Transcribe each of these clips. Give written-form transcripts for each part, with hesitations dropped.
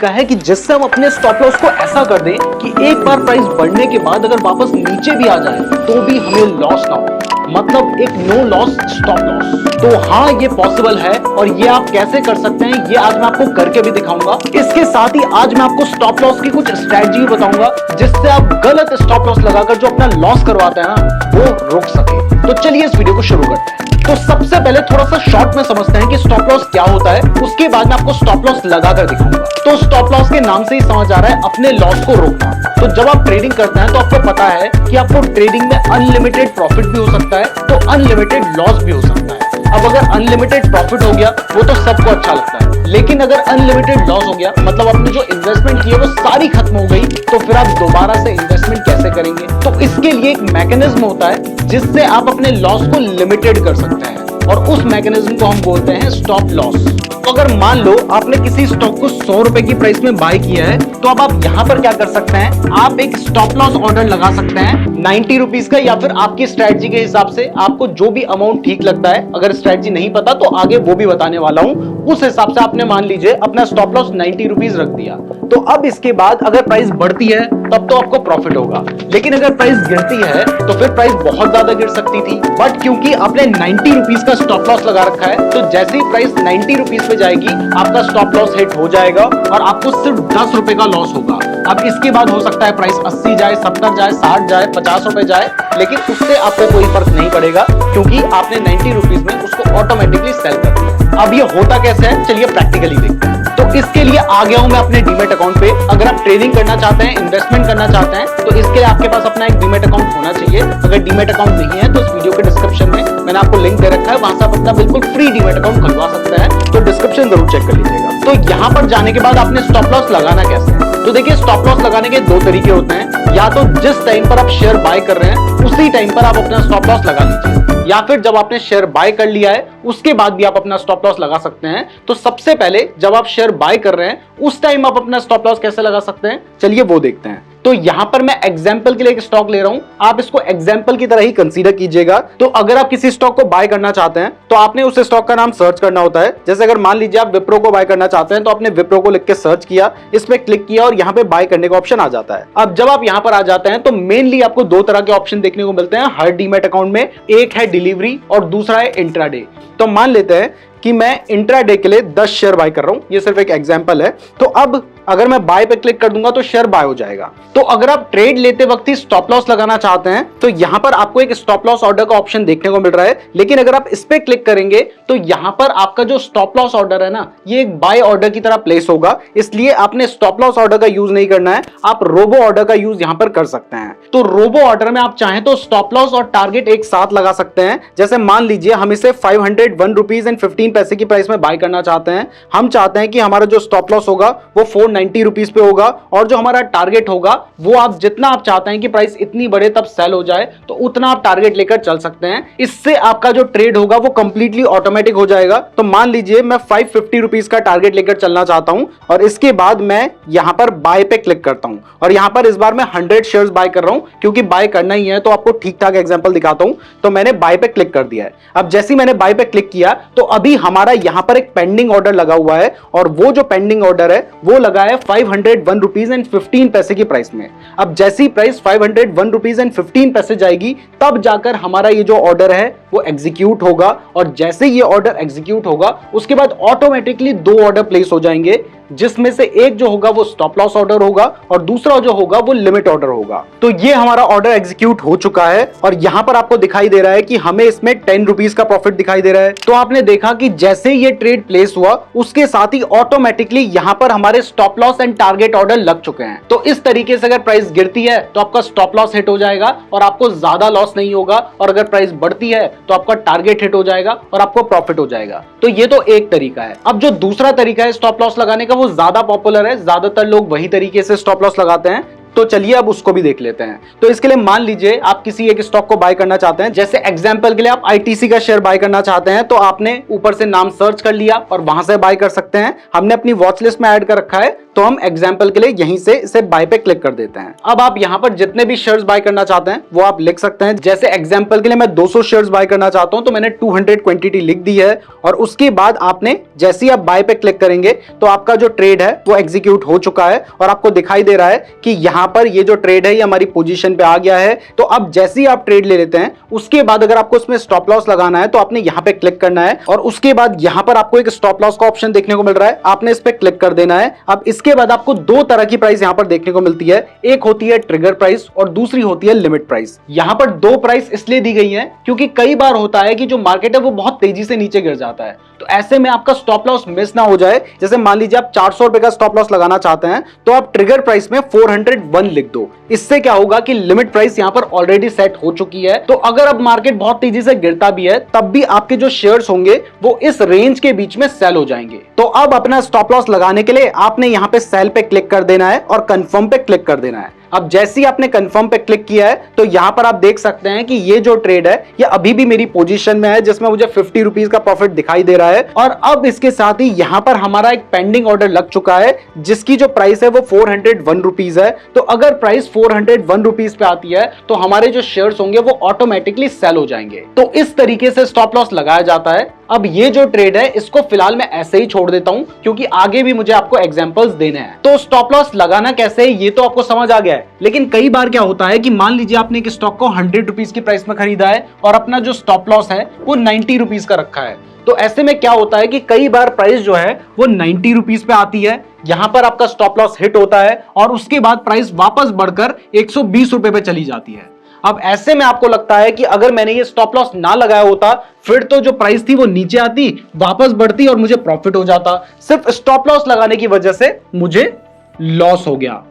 तरीका है कि जिससे हम अपने स्टॉप लॉस को ऐसा कर दें कि एक बार प्राइस बढ़ने के बाद अगर वापस नीचे भी आ जाए तो भी हमें लॉस ना हो, मतलब एक नो लॉस स्टॉप लॉस। तो हाँ, ये पॉसिबल है और ये आप कैसे कर सकते हैं ये आज मैं आपको करके भी दिखाऊंगा। इसके साथ ही आज मैं आपको स्टॉप लॉस की कुछ स्ट्रेटजी बताऊंगा जिससे आप गलत स्टॉप लॉस लगाकर जो अपना लॉस करवाते हैं ना वो रोक सके। तो चलिए इस वीडियो को शुरू करते हैं। तो सबसे पहले थोड़ा सा शॉर्ट में समझते हैं कि स्टॉप लॉस क्या होता है, उसके बाद मैं आपको स्टॉप लॉस लगाकर दिखाऊंगा। तो स्टॉप लॉस के नाम से ही समझ आ रहा है अपने लॉस को रोकना। तो जब आप ट्रेडिंग करते हैं तो आपको पता है कि आपको ट्रेडिंग में अनलिमिटेड प्रॉफिट भी हो सकता है तो अनलिमिटेड लॉस भी हो सकता है। अब अगर अनलिमिटेड प्रॉफिट हो गया वो तो सबको अच्छा लगता है, लेकिन अगर अनलिमिटेड लॉस हो गया मतलब आपने जो इन्वेस्टमेंट की है वो सारी खत्म हो गई, तो फिर आप दोबारा से इन्वेस्टमेंट कैसे करेंगे? तो इसके लिए एक मैकेनिज्म होता है जिससे आप अपने लॉस को लिमिटेड कर सकते हैं और उस मैकेनिज्म को हम बोलते हैं स्टॉप लॉस। तो अगर मान लो आपने किसी स्टॉक को 100 रुपए की प्राइस में बाय किया है तो अब आप यहां पर क्या कर सकते हैं, आप एक स्टॉप लॉस ऑर्डर लगा सकते हैं 90 रुपीज का, या फिर आपकी स्ट्रेटजी के हिसाब से आपको जो भी अमाउंट ठीक लगता है। अगर स्ट्रेटजी नहीं पता तो आगे वो भी बताने वाला हूं, उस हिसाब से आपने मान लीजिए अपना स्टॉप लॉस 90 रुपीज रख दिया। तो अब इसके बाद अगर प्राइस बढ़ती है तब तो आपको प्रॉफिट होगा, लेकिन अगर प्राइस गिरती है तो फिर प्राइस बहुत ज्यादा गिर सकती थी। बट क्योंकि आपने 90 रुपीज का स्टॉप लॉस लगा रखा है तो जैसे ही प्राइस 90 रुपीज पे जाएगी आपका स्टॉप लॉस हिट हो जाएगा और आपको सिर्फ 10 रुपए का लॉस होगा। अब इसके बाद हो सकता है प्राइस 80 जाए, 70 जाए, 60 जाए, 50 रुपए जाए, लेकिन उससे आपको कोई फर्क नहीं पड़ेगा क्योंकि आपने 90 रुपीज में उसको ऑटोमेटिकली सेल कर दिया। अब ये होता कैसे है, चलिए प्रैक्टिकली देखते हैं। तो इसके लिए आ गया हूं मैं अपने डीमैट अकाउंट पे। अगर आप ट्रेडिंग करना चाहते हैं, इन्वेस्टमेंट करना चाहते हैं तो इसके लिए आपके पास अपना एक डीमैट अकाउंट होना चाहिए। अगर डीमैट अकाउंट नहीं है तो इस वीडियो के डिस्क्रिप्शन में मैंने आपको लिंक दे रखा है, वहां से आप अपना बिल्कुल फ्री डीमैट अकाउंट खुलवा सकते हैं, तो डिस्क्रिप्शन जरूर चेक कर लीजिएगा। तो यहां पर जाने के बाद आपने स्टॉप लॉस लगाना कैसे है? तो देखिए, स्टॉप लॉस लगाने के दो तरीके होते हैं, या तो जिस टाइम पर आप शेयर बाय कर रहे हैं उसी टाइम पर आप अपना स्टॉप लॉस लगा लीजिए, या फिर जब आपने शेयर बाय कर लिया है उसके बाद भी आप अपना स्टॉप लॉस लगा सकते हैं। तो सबसे पहले जब आप शेयर बाय कर रहे हैं उस टाइम आप अपना स्टॉप लॉस कैसे लगा सकते हैं, चलिए वो देखते हैं। तो यहां पर मैं एग्जांपल के लिए एक स्टॉक ले रहा हूं, आप इसको एग्जांपल की तरह ही कंसीडर कीजिएगा। तो अगर आप किसी स्टॉक को बाय करना चाहते हैं तो आपने उस स्टॉक का नाम सर्च करना होता है। जैसे अगर मान लीजिए आप विप्रो को बाय करना चाहते हैं तो आपने विप्रो को लिख के सर्च किया, इस पे क्लिक किया और यहां पे बाय करने का ऑप्शन आ जाता है। अब जब आप यहां पर आ जाते हैं तो मेनली आपको दो तरह के ऑप्शन देखने को मिलते हैं हर डीमैट अकाउंट में, एक है डिलीवरी और दूसरा है इंट्राडे। तो मान लेते हैं कि मैं इंट्राडे के लिए 10 शेयर बाय कर रहा हूं, ये सिर्फ एक एग्जांपल है। तो अब अगर मैं बाय पे क्लिक कर दूंगा तो शेयर बाय हो जाएगा। तो अगर आप ट्रेड लेते वक्त ही स्टॉप लॉस लगाना चाहते हैं तो यहां पर आपको एक स्टॉप लॉस ऑर्डर का ऑप्शन देखने को मिल रहा है, लेकिन अगर आप इस पे क्लिक करेंगे तो यहां पर आपका जो स्टॉप लॉस ऑर्डर है ना, ये एक बाय ऑर्डर की तरह प्लेस होगा, इसलिए आपने स्टॉप लॉस ऑर्डर का यूज नहीं करना है, आप रोबो ऑर्डर का यूज यहां पर कर सकते हैं। तो रोबो ऑर्डर में आप चाहें तो स्टॉप लॉस और टारगेट एक साथ लगा सकते हैं। जैसे मान लीजिए हम इसे 501 रुपीज एंड 15 पैसे की प्राइस में बाय करना चाहते हैं, हम चाहते हैं कि हमारा जो स्टॉप लॉस होगा वो 490 रुपीज पे होगा और जो हमारा टारगेट होगा वो आप जितना आप चाहते हैं कि प्राइस इतनी बढ़े तब सेल हो जाए तो उतना आप टारगेट लेकर चल सकते हैं। इससे आपका जो ट्रेड होगा वो कंप्लीटली ऑटोमेटिक हो जाएगा। तो मान लीजिए मैं 550 रुपीज का टारगेट लेकर चलना चाहता हूं और इसके बाद मैं यहां पर बाय पे क्लिक करता हूं और यहां पर इस बार मैं 100 शेयर्स बाय कर रहा हूं क्योंकि बाय करना ही है, तो आपको ठीक ठाक एग्जांपल दिखाता हूं। तो मैंने बाय पे क्लिक कर दिया है। अब जैसे ही मैंने बाय पे क्लिक किया तो अभी हमारा यहां पर एक पेंडिंग ऑर्डर लगा हुआ है और वो जो पेंडिंग ऑर्डर है वो लगा है 501 रुपीज एंड 15 पैसे की प्राइस में। अब जैसी प्राइस 501 रुपीज एंड 15 पैसे जाएगी तब जाकर हमारा ये जो ऑर्डर है वो एग्जीक्यूट होगा और जैसे ये ऑर्डर एग्जीक्यूट होगा उसके बाद ऑटोमेटिकली दो ऑर्डर प्लेस हो जाएंगे, जिसमें से एक जो होगा वो स्टॉप लॉस ऑर्डर होगा और दूसरा जो होगा वो लिमिट ऑर्डर होगा। तो ये हमारा ऑर्डर एग्जीक्यूट हो चुका है और यहां पर आपको दिखाई दे रहा है कि हमें इसमें 10 रुपीज का प्रॉफिट दिखाई दे रहा है। तो आपने देखा कि जैसे ये ट्रेड प्लेस हुआ उसके साथ ही ऑटोमेटिकली यहां पर हमारे stop loss and target order लग चुके हैं। तो इस तरीके से अगर प्राइस गिरती है तो आपका स्टॉप लॉस हिट हो जाएगा और आपको ज्यादा लॉस नहीं होगा, और अगर प्राइस बढ़ती है तो आपका टारगेट हिट हो जाएगा और आपको प्रॉफिट हो जाएगा। तो ये तो एक तरीका है। अब जो दूसरा तरीका है स्टॉप लॉस लगाने का वो ज्यादा पॉपुलर है, ज्यादातर लोग वही तरीके से स्टॉप लॉस लगाते हैं। तो चलिए अब उसको भी देख लेते हैं। तो इसके लिए मान लीजिए आप किसी एक स्टॉक को बाय करना चाहते हैं, जैसे एग्जांपल के लिए आप आईटीसी का शेयर बाय करना चाहते हैं, तो आपने ऊपर से नाम सर्च कर लिया और वहां से बाय कर सकते हैं। हमने अपनी वॉच लिस्ट में ऐड कर रखा है तो हम एग्जांपल के लिए यहीं से इसे बाय पे क्लिक कर देते हैं। अब आप यहां पर जितने भी शेयर्स बाय करना चाहते हैं वो आप लिख सकते हैं। जैसे एग्जांपल के लिए मैं 200 शेयर्स बाय करना चाहता हूं तो मैंने 200 क्वांटिटी लिख दी है और उसके बाद आपने जैसे ही आप बाय पे क्लिक करेंगे तो आपका जो ट्रेड है वो एग्जीक्यूट हो चुका है और आपको दिखाई दे रहा है कि यहां पर ये जो ट्रेड है ये हमारी पोजीशन पे आ गया है। तो अब जैसे ही आप ट्रेड ले लेते हैं उसके बाद अगर आपको इसमें स्टॉप लॉस लगाना है तो आपने यहां पे क्लिक करना है और उसके बाद यहां पर आपको एक स्टॉप लॉस का ऑप्शन देखने को मिल रहा है, आपने इस पे क्लिक कर देना है। अब इसके बाद आपको दो तरह की प्राइस यहां पर देखने को मिलती है, एक होती है ट्रिगर प्राइस और दूसरी होती है लिमिट प्राइस। यहां पर दो प्राइस इसलिए दी गई है क्योंकि कई बार होता है कि जो मार्केट है वो बहुत तेजी से नीचे गिर जाता है, तो ऐसे में आपका स्टॉप लॉस मिस ना हो जाए। जैसे मान लीजिए आप 400 रुपए का स्टॉप लॉस लगाना चाहते हैं तो आप ट्रिगर प्राइस में 401 लिख दो। इससे क्या होगा कि लिमिट प्राइस यहां पर ऑलरेडी सेट हो चुकी है, तो अगर अब मार्केट बहुत तेजी से गिरता भी है तब भी आपके जो शेयर्स होंगे वो इस रेंज के बीच में सेल हो जाएंगे। तो अब अपना स्टॉप लॉस लगाने के लिए आपने यहां पे सेल पे क्लिक कर देना है और कंफर्म पे क्लिक कर देना है। अब जैसे ही आपने कंफर्म पे क्लिक किया है तो यहां पर आप देख सकते हैं कि ये जो ट्रेड है ये अभी भी मेरी पोजीशन में है जिसमें मुझे 50 रुपीज का प्रॉफिट दिखाई दे रहा है। और अब इसके साथ ही यहां पर हमारा एक पेंडिंग ऑर्डर लग चुका है जिसकी जो प्राइस है वो 401 रुपीज है। तो अगर प्राइस 401 रुपीज पे आती है तो हमारे जो शेयर्स होंगे वो ऑटोमेटिकली सेल हो जाएंगे। तो इस तरीके से स्टॉप लॉस लगाया जाता है। अब ये जो ट्रेड है इसको फिलहाल मैं ऐसे ही छोड़ देता हूं क्योंकि आगे भी मुझे आपको एग्जांपल्स देने हैं। तो स्टॉप लॉस लगाना कैसे है ये तो आपको समझ आ गया है, लेकिन कई बार क्या होता है कि मान लीजिए आपने एक स्टॉक को 100 रुपीज की प्राइस में खरीदा है और अपना जो स्टॉप लॉस है वो 90 रुपीज का रखा है। तो ऐसे में क्या होता है कि कई बार प्राइस जो है वो 90 रुपीज पे आती है, यहां पर आपका स्टॉप लॉस हिट होता है और उसके बाद प्राइस वापस बढ़कर 120 रुपए पे चली जाती है। अब ऐसे में आपको लगता है कि अगर मैंने ये स्टॉप लॉस ना लगाया होता फिर तो जो प्राइस थी वो नीचे आती, वापस बढ़ती और मुझे प्रॉफिट हो जाता। सिर्फ स्टॉप लॉस लगाने की वजह से मुझे लॉस हो गया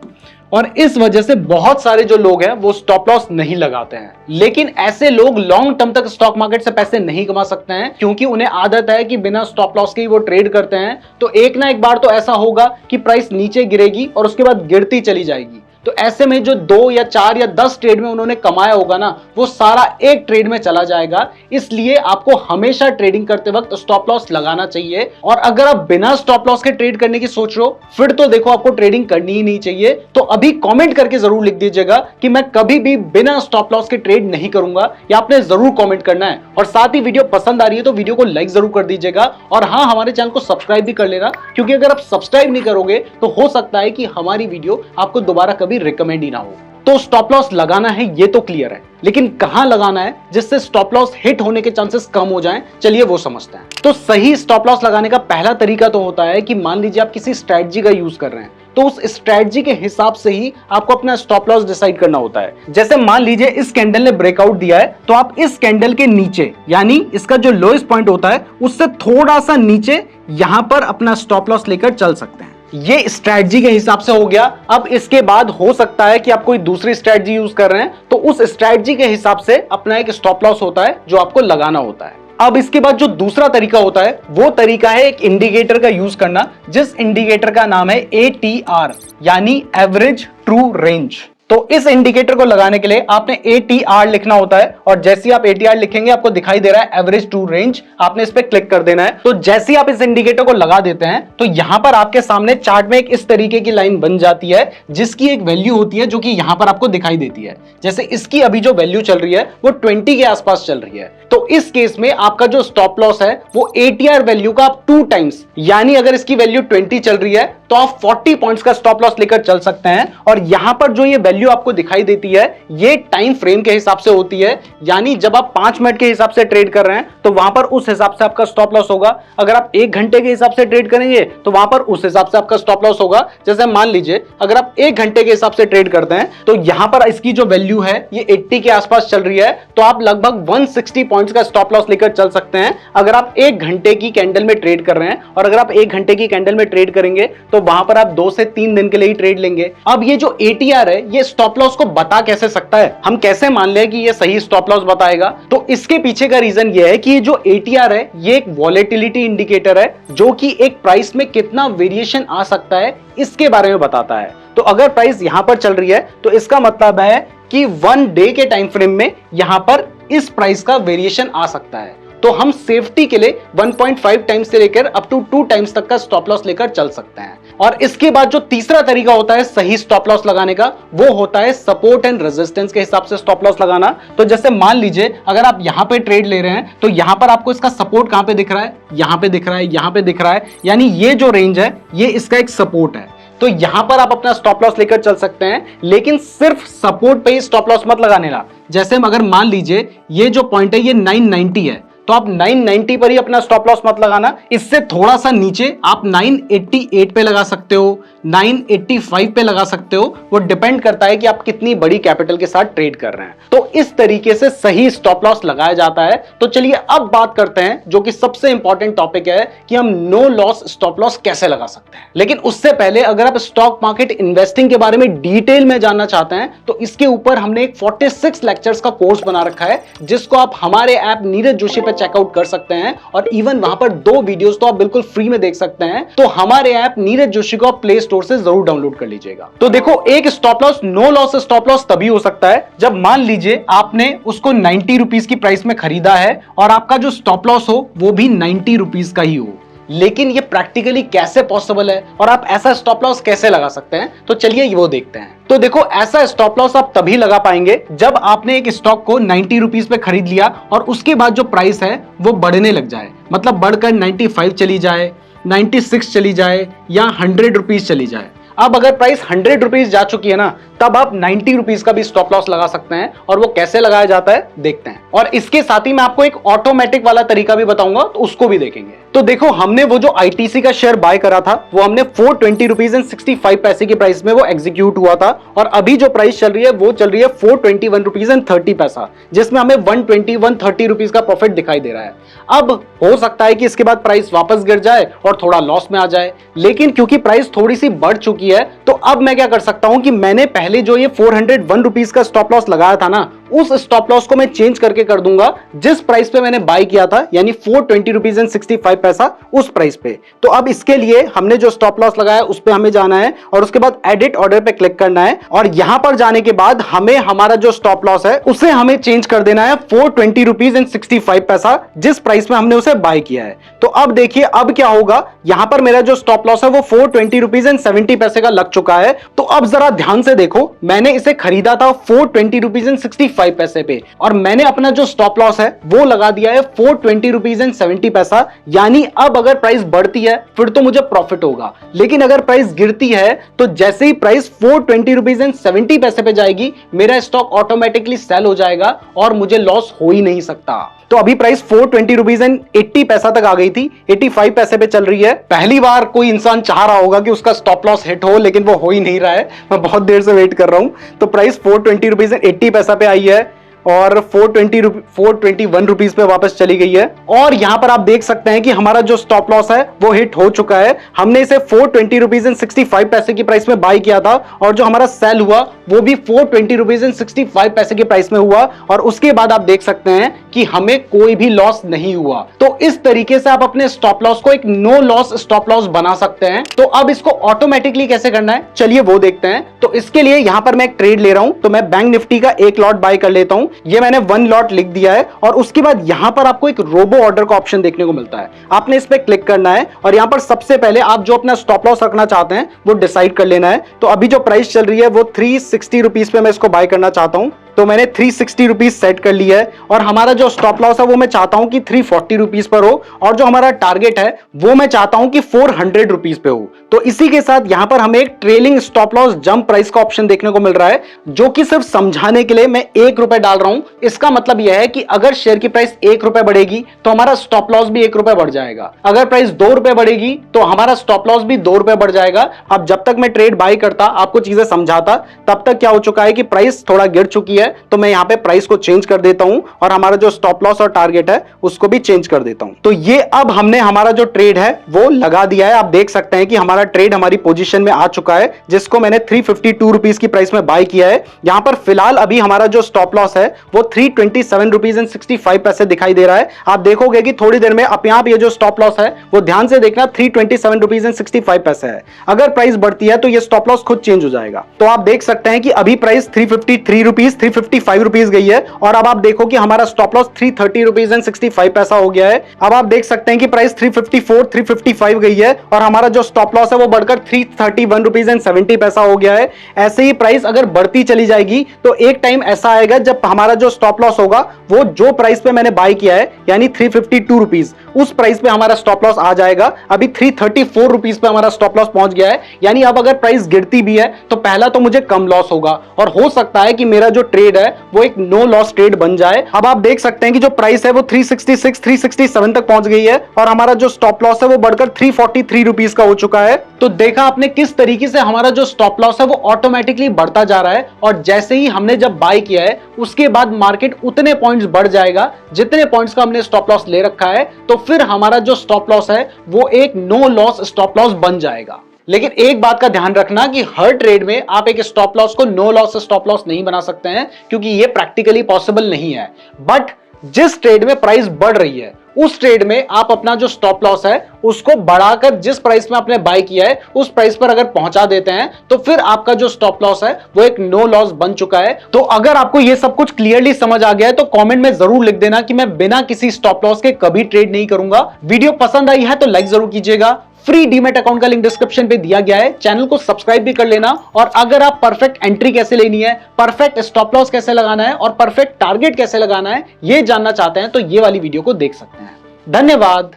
और इस वजह से बहुत सारे जो लोग हैं वो स्टॉप लॉस नहीं लगाते हैं। लेकिन ऐसे लोग लॉन्ग टर्म तक स्टॉक मार्केट से पैसे नहीं कमा सकते हैं क्योंकि उन्हें आदत है कि बिना स्टॉप लॉस के ही वो ट्रेड करते हैं। तो एक ना एक बार तो ऐसा होगा कि प्राइस नीचे गिरेगी और उसके बाद गिरती चली जाएगी। तो ऐसे में जो 2 या 4 या 10 ट्रेड में उन्होंने कमाया होगा ना वो सारा एक ट्रेड में चला जाएगा। इसलिए आपको हमेशा ट्रेडिंग करते वक्त स्टॉप लॉस लगाना चाहिए। और अगर आप बिना स्टॉप लॉस के ट्रेड करने की सोच रहे हो फिर तो देखो आपको ट्रेडिंग करनी ही नहीं चाहिए। तो अभी कमेंट करके जरूर लिख दीजिएगा कि मैं कभी भी बिना स्टॉप लॉस के ट्रेड नहीं करूंगा, या आपने जरूर कमेंट करना है। और साथ ही वीडियो पसंद आ रही है तो वीडियो को लाइक जरूर कर दीजिएगा और हाँ, हमारे चैनल को सब्सक्राइब भी कर लेना क्योंकि अगर आप सब्सक्राइब नहीं करोगे तो हो सकता है कि हमारी वीडियो आपको दोबारा कभी रिकमेंड ही ना हो। तो स्टॉप लॉस लगाना है ये तो क्लियर है, लेकिन कहां लगाना है जिससे स्टॉप लॉस हिट होने के चांसेस कम हो जाएं, चलिए वो समझते हैं। तो सही स्टॉप लॉस लगाने का पहला तरीका तो होता है कि मान लीजिए आप किसी स्ट्रेटजी का यूज कर रहे हैं तो उस स्ट्रेटजी के हिसाब से ही आपको अपना स्टॉप लॉस डिसाइड करना होता है। जैसे मान लीजिए इस कैंडल ने ब्रेकआउट दिया है तो आप इस कैंडल के नीचे यानी इसका जो लोएस्ट पॉइंट होता है उससे थोड़ा सा नीचे यहां पर अपना स्टॉप लॉस लेकर चल सकते हैं। ये स्ट्रेटजी के हिसाब से हो गया। अब इसके बाद हो सकता है कि आप कोई दूसरी स्ट्रेटजी यूज कर रहे हैं तो उस स्ट्रेटजी के हिसाब से अपना एक स्टॉप लॉस होता है जो आपको लगाना होता है। अब इसके बाद जो दूसरा तरीका होता है वो तरीका है एक इंडिकेटर का यूज करना, जिस इंडिकेटर का नाम है ATR यानी एवरेज ट्रू रेंज। तो इस इंडिकेटर को लगाने के लिए आपने ATR लिखना होता है और जैसे ही आप ATR लिखेंगे आपको दिखाई दे रहा है एवरेज ट्रू रेंज, आपने इस पे क्लिक कर देना है। तो जैसे ही आप इस इंडिकेटर को लगा देते हैं तो यहां पर आपके सामने चार्ट में एक इस तरीके की लाइन बन जाती है जिसकी एक वैल्यू होती है जो कि यहां पर आपको दिखाई देती है। जैसे इसकी अभी जो वैल्यू चल रही है वो 20 के आसपास चल रही है। तो इस केस में आपका जो स्टॉप लॉस है वो ATR वैल्यू का आप 2 टाइम्स, यानी अगर इसकी वैल्यू 20 चल रही है तो आप 40 पॉइंट्स का स्टॉप लॉस लेकर चल सकते हैं। और यहां पर जो ये वैल्यू आपको दिखाई देती है ये टाइम फ्रेम के हिसाब से होती है, यानी जब आप 5 मिनट के हिसाब से ट्रेड कर रहे हैं तो वहां पर उस हिसाब से आपका स्टॉप लॉस होगा। अगर आप 1 घंटे के हिसाब से ट्रेड करेंगे तो वहां पर उस हिसाब से आपका स्टॉप लॉस होगा। जैसे मान लीजिए अगर आप 1 घंटे के हिसाब से ट्रेड करते हैं तो यहां पर इसकी जो वैल्यू है ये 80 के आसपास चल रही है, तो आप लगभग 160 पॉइंट्स का स्टॉप लॉस लेकर चल सकते हैं अगर आप 1 घंटे की कैंडल में ट्रेड कर रहे हैं। और अगर आप 1 घंटे की कैंडल में ट्रेड करेंगे तो वहां पर आप 2 से 3 दिन के लिए ही ट्रेड लेंगे। अब ये जो ATR है ये स्टॉप लॉस को बता कैसे सकता है, हम कैसे मान लें कि ये सही स्टॉप लॉस बताएगा? तो इसके पीछे का रीजन ये है कि ये जो ATR है ये एक वॉलेटिलिटी इंडिकेटर है जो कि एक प्राइस में कितना वेरिएशन आ सकता है इसके बारे में बताता है। तो अगर प्राइस यहां पर चल रही है तो इसका मतलब है कि 1 डे के टाइम फ्रेम में यहां पर इस प्राइस का वेरिएशन आ सकता है। तो हम सेफ्टी के लिए 1.5 टाइम्स से लेकर अप टू 2 टाइम्स तक का स्टॉप लॉस लेकर चल सकते हैं। और इसके बाद जो तीसरा तरीका होता है सही स्टॉप लॉस लगाने का, वो होता है सपोर्ट एंड रेजिस्टेंस के हिसाब से स्टॉप लॉस लगाना। तो जैसे मान लीजिए अगर आप यहां पे ट्रेड ले रहे हैं तो यहां पर आपको इसका सपोर्ट कहां पे दिख रहा है, यहां पे दिख रहा है, यहां पे दिख रहा है, यानी ये जो रेंज है ये इसका एक सपोर्ट है। तो यहां पर आप अपना स्टॉप लॉस लेकर चल सकते हैं, लेकिन सिर्फ सपोर्ट पे ही स्टॉप लॉस मत लगाने का। जैसे अगर मान लीजिए ये जो पॉइंट है ये 990 है, तो आप 990 पर ही अपना स्टॉप लॉस मत लगाना, इससे थोड़ा सा नीचे आप 988 पे लगा सकते हो, 985 पे लगा सकते हो। वो डिपेंड करता है कि आप कितनी बड़ी कैपिटल के साथ ट्रेड कर रहे हैं। तो इस तरीके से सही स्टॉप लॉस लगाया जाता है। तो चलिए अब बात करते हैं जो कि सबसे इंपॉर्टेंट टॉपिक है कि हम नो लॉस स्टॉप लॉस कैसे लगा सकते हैं। लेकिन उससे पहले अगर आप स्टॉक मार्केट इन्वेस्टिंग के बारे में डिटेल में जानना चाहते हैं तो इसके ऊपर हमने एक 46 लेक्चर्स का कोर्स बना रखा है, जिसको आप हमारे ऐप नीरज जोशी पे चेकआउट कर सकते हैं। और इवन वहां पर 2 वीडियोस तो आप बिल्कुल फ्री में देख सकते हैं। तो हमारे ऐप नीरज जोशी को आप प्ले स्टोर से जरूर डाउनलोड कर लीजिएगा। तो देखो, एक stop loss no loss stop loss तभी हो सकता है जब मान लीजिए आपने उसको 90 रुपीज की प्राइस में खरीदा है और आपका जो स्टॉप लॉस हो वो भी 90 रुपीज का ही हो। लेकिन ये प्रैक्टिकली कैसे पॉसिबल है और आप ऐसा स्टॉप लॉस कैसे लगा सकते हैं, तो चलिए वो देखते हैं। तो देखो, ऐसा स्टॉप लॉस आप तभी लगा पाएंगे जब आपने एक स्टॉक को 90 रुपीज पे खरीद लिया और उसके बाद जो प्राइस है वो बढ़ने लग जाए, मतलब बढ़कर 95 चली जाए, 96 चली जाए या 100 रुपीज चली जाए। अब अगर प्राइस 100 रुपीज जा चुकी है ना, तब आप 90 रुपीज का भी स्टॉप लॉस लगा सकते हैं। और वो कैसे लगाया जाता है देखते हैं। और इसके साथ ही मैं आपको एक ऑटोमेटिक वाला तरीका भी बताऊंगा, तो उसको भी देखेंगे। तो देखो, हमने वो जो आईटीसी का शेयर बाय करा था वो हमने 420 रुपीज एंड 65 पैसे की प्राइस में वो एग्जीक्यूट हुआ था। और अभी जो प्राइस चल रही है वो चल रही है 421 रुपीज एंड 30 पैसा, जिसमें हमें 130 रुपीज का प्रॉफिट दिखाई दे रहा है। अब हो सकता है कि इसके बाद प्राइस वापस गिर जाए और थोड़ा लॉस में आ जाए, लेकिन क्योंकि प्राइस थोड़ी सी बढ़ चुकी है तो अब मैं क्या कर सकता हूं कि मैंने पहले जो ये 401 रुपीज का स्टॉप लॉस लगाया था ना, उस स्टॉप लॉस को मैं चेंज करके कर दूंगा जिस प्राइस पे मैंने बाय किया था, यानी 420 रुपीज एंड 65 पैसा उस प्राइस पे। तो अब इसके लिए हमने जो स्टॉप लॉस लगाया उस पे हमें जाना है और उसके बाद एडिट ऑर्डर पे क्लिक करना है। और यहां पर जाने के बाद हमें हमारा जो स्टॉप लॉस है उसे हमें चेंज कर देना है 420 रुपीज एंड 65 पैसा, जिस प्राइस में हमने उसे बाय किया है। तो अब देखिए अब क्या होगा, यहां पर मेरा जो स्टॉप लॉस है वो 420 रुपीज एंड 70 पैसे का लग चुका है। तो अब जरा ध्यान से देखो, मैंने इसे खरीदा था 420 रुपीज एंड 65 पैसे पे और मैंने अपना जो स्टॉप लॉस है वो लगा दिया है 420 रुपीज एंड 70 पैसा। यानी अब अगर प्राइस बढ़ती है फिर तो मुझे प्रॉफिट होगा, लेकिन अगर प्राइस गिरती है तो जैसे ही प्राइस 420 रुपीज एंड 70 पैसे पे जाएगी मेरा स्टॉक ऑटोमेटिकली सेल हो जाएगा और मुझे लॉस हो ही नहीं सकता। तो अभी प्राइस 420 रुपीज एंड 80 पैसा तक आ गई थी, 85 पैसे पे चल रही है। पहली बार कोई इंसान चाह रहा होगा कि उसका स्टॉप लॉस हिट हो, लेकिन वो हो ही नहीं रहा है। मैं बहुत देर से वेट कर रहा हूं। तो प्राइस 420 रुपीज एंड 80 पैसा पे आई है और 421 रुपीज पे वापस चली गई है। और यहां पर आप देख सकते हैं कि हमारा जो स्टॉप लॉस है वो हिट हो चुका है। हमने इसे 420 रुपीज एंड 65 पैसे की प्राइस में बाय किया था और जो हमारा सेल हुआ वो भी 420 रुपीज एंड 65 पैसे की प्राइस में हुआ। और उसके बाद आप देख सकते हैं कि हमें कोई भी लॉस नहीं हुआ। तो इस तरीके से आप अपने स्टॉप लॉस को एक नो लॉस स्टॉप लॉस बना सकते हैं। तो अब इसको ऑटोमेटिकली कैसे करना है चलिए वो देखते हैं। तो इसके लिए यहां पर मैं एक ट्रेड ले रहा हूं, तो मैं बैंक निफ्टी का एक लॉट बाय कर लेता हूं। ये मैंने 1 लॉट लिख दिया है और उसके बाद यहां पर आपको एक रोबो ऑर्डर का ऑप्शन देखने को मिलता है। आपने इस पे क्लिक करना है और यहां पर सबसे पहले आप जो अपना स्टॉप लॉस रखना चाहते हैं वो डिसाइड कर लेना है। तो अभी जो प्राइस चल रही है वो 360 रुपीज पे मैं इसको बाय करना चाहता हूं। तो मैंने 360 रुपीज सेट कर लिया है और हमारा जो स्टॉप लॉस है वो मैं चाहता हूं कि 340 रुपीज पर हो और जो हमारा टारगेट है वो मैं चाहता हूं कि 400 रुपीज पे हो। तो इसी के साथ यहां पर हमें एक trailing stop loss jump price का ऑप्शन देखने को मिल रहा है, जो कि सिर्फ समझाने के लिए मैं 1 रुपए डाल रहा हूं। इसका मतलब यह है कि अगर शेयर की प्राइस 1 रुपए बढ़ेगी तो हमारा स्टॉप लॉस भी 1 रुपए बढ़ जाएगा। अगर प्राइस 2 रुपए बढ़ेगी तो हमारा स्टॉप लॉस भी 2 रुपए बढ़ जाएगा। अब जब तक मैं ट्रेड बाय करता आपको चीजें समझाता, तब तक क्या हो चुका है कि प्राइस थोड़ा गिर चुकी है। तो मैं यहां पे प्राइस को चेंज कर देता हूं और हमारा जो स्टॉप लॉस और टारगेट है उसको भी चेंज कर देता हूं। तो ये अब हमने हमारा जो ट्रेड है वो लगा दिया है। आप देख सकते हैं कि हमारा ट्रेड हमारी पोजीशन में आ चुका है, जिसको मैंने 352 रुपीज की प्राइस में बाय किया है। यहां पर फिलहाल अभी हमारा जो स्टॉप लॉस है वो 327 रुपीज एंड 65 पैसे दिखाई दे रहा है। आप देखोगे कि थोड़ी देर में अपने आप ये जो स्टॉप लॉस है वो ध्यान से देखना 327 रुपीज एंड 65 पैसे है। अगर प्राइस बढ़ती है तो ये स्टॉप लॉस खुद चेंज हो जाएगा। तो आप देख सकते हैं कि अभी प्राइस 353 रुपीज 355 रुपीज गई है और अब आप देखो कि हमारा स्टॉप लॉस 330 रुपीज एंड 65 पैसा हो गया है। अब आप देख सकते हैं कि प्राइस 354 355 गई है और हमारा जो स्टॉप लॉस है वो बढ़कर 331 रुपीज एंड 70 पैसा हो गया है। ऐसे ही प्राइस अगर बढ़ती चली जाएगी तो एक टाइम ऐसा आएगा जब हमारा जो स्टॉप लॉस होगा वो जो प्राइस पे मैंने बाय किया है यानी 352 रुपीज, उस प्राइस पे हमारा स्टॉप लॉस आ जाएगा। अभी 334 रुपीज पे हमारा स्टॉप लॉस पहुंच गया है, यानी अब अगर प्राइस गिरती भी है तो पहला तो मुझे कम लॉस होगा और हो सकता है कि मेरा जो ट्रेड है वो एक नो लॉस ट्रेड बन जाए। अब आप देख सकते हैं कि जो प्राइस है वो 366 367 तक पहुंच गई है और हमारा जो स्टॉप लॉस है वो बढ़कर 343 रुपीज का हो चुका है। तो देखा आपने किस तरीके से हमारा जो स्टॉप लॉस है वो ऑटोमेटिकली बढ़ता जा रहा है और जैसे ही हमने जब बाय किया है उसके बाद मार्केट उतने पॉइंट्स बढ़ जाएगा जितने पॉइंट्स का हमने स्टॉप लॉस ले रखा है, तो फिर हमारा जो स्टॉप लॉस है वो एक नो लॉस स्टॉप लॉस बन जाएगा। लेकिन एक बात का ध्यान रखना कि हर ट्रेड में आप एक स्टॉप लॉस को नो लॉस स्टॉप लॉस नहीं बना सकते हैं क्योंकि ये प्रैक्टिकली पॉसिबल नहीं है। बट जिस ट्रेड में प्राइस बढ़ रही है उस ट्रेड में आप अपना जो स्टॉप लॉस है उसको बढ़ाकर जिस प्राइस में आपने बाय किया है उस प्राइस पर अगर पहुंचा देते हैं तो फिर आपका जो स्टॉप लॉस है वो एक नो लॉस बन चुका है। तो अगर आपको ये सब कुछ क्लियरली समझ आ गया है तो कमेंट में जरूर लिख देना कि मैं बिना किसी स्टॉप लॉस के कभी ट्रेड नहीं करूंगा। वीडियो पसंद आई है तो लाइक जरूर कीजिएगा। फ्री डीमैट अकाउंट का लिंक डिस्क्रिप्शन पे दिया गया है, चैनल को सब्सक्राइब भी कर लेना। और अगर आप परफेक्ट एंट्री कैसे लेनी है, परफेक्ट स्टॉप लॉस कैसे लगाना है और परफेक्ट टारगेट कैसे लगाना है ये जानना चाहते हैं तो ये वाली वीडियो को देख सकते हैं। धन्यवाद।